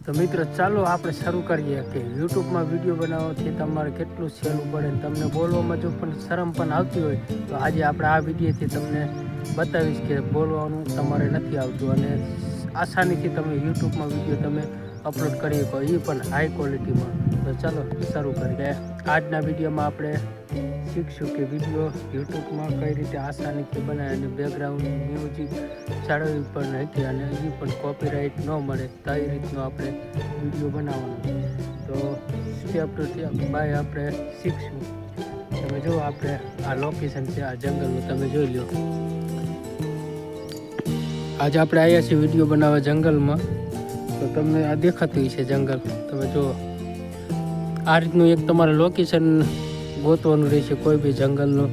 તો મિત્રો ચાલો આપણે શરૂ કરીએ કે યુટ્યુબમાં વિડીયો બનાવવાથી તમારે કેટલું સહેલું પડે ને તમને બોલવામાં જો પણ શરમ પણ આવતી હોય તો આજે આપણે આ વિડીયોથી તમને બતાવીશ કે બોલવાનું તમારે નથી આવતું અને આસાનીથી તમે યુટ્યુબમાં વિડીયો તમે અપલોડ કરી શકો એ પણ હાઈ ક્વોલિટીમાં. તો ચાલો શરૂ કરીએ. આજના વિડીયોમાં આપણે શીખશું કે વિડીયો યુટ્યુબમાં કઈ રીતે આસાનીથી બનાવે અને બેકગ્રાઉન્ડ મ્યુઝિક જાળવવી પણ નથી અને એ પણ કોપીરાઇટ ન મળે તો એ રીતનો આપણે વિડીયો બનાવવાનો. તો સ્ટેપ ટુ સ્ટેપ બાય આપણે શીખશું. તમે જો આપણે આ લોકેશન છે આ જંગલનું તમે જોઈ લો. આજે આપણે આવ્યા છીએ વિડીયો બનાવવા જંગલમાં. તો તમને આ દેખાતું છે જંગલ. તમે જુઓ આ રીતનું એક તમારે લોકેશન ગોતવાનું રહેશે. કોઈ બી જંગલનું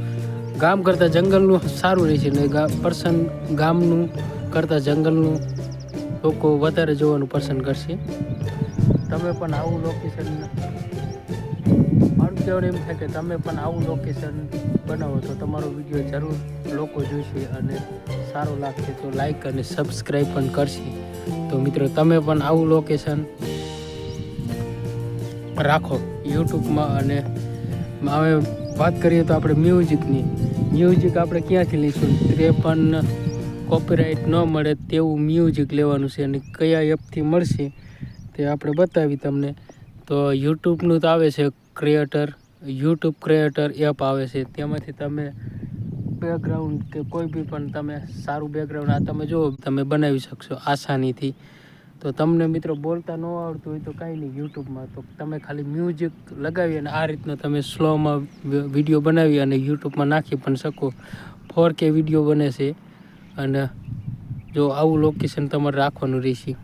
ગામ કરતાં જંગલનું સારું રહેશે ને ગામનું કરતાં જંગલનું લોકો વધારે જોવાનું પસંદ કરશે. તમે પણ આવું લોકેશન મારું કહેવાનું એમ થાય કે તમે પણ આવું લોકેશન બનાવો તો તમારો વિડીયો જરૂર લોકો જોઈશે અને સારો લાગશે તો લાઈક અને સબસ્ક્રાઈબ પણ કરશે. તો મિત્રો તમે પણ આવું લોકેશન રાખો યુટ્યુબમાં. અને હવે વાત કરીએ તો આપણે મ્યુઝિકની. મ્યુઝિક આપણે ક્યાંથી લઈશું તે પણ કોપીરાઇટ ન મળે તેવું મ્યુઝિક લેવાનું છે અને કયા એપથી મળશે તે આપણે બતાવી તમને. તો યુટ્યુબનું તો આવે છે યુટ્યુબ ક્રિએટર એપ આવે છે. તેમાંથી તમે બેકગ્રાઉન્ડ કે કોઈ બી પણ તમે સારું બેકગ્રાઉન્ડ આ તમે જો તમે બનાવી શકશો આસાનીથી. તો તમને મિત્રો બોલતા ન આવડતું હોય તો કાંઈ નહીં, યુટ્યુબમાં તો તમે ખાલી મ્યુઝિક લગાવી અને આ રીતનો તમે સ્લોમાં વિડીયો બનાવી અને યુટ્યુબમાં નાખી પણ શકો. 4K વિડીયો બને છે. અને જો આવું લોકેશન તમારે રાખવાનું રહેશે.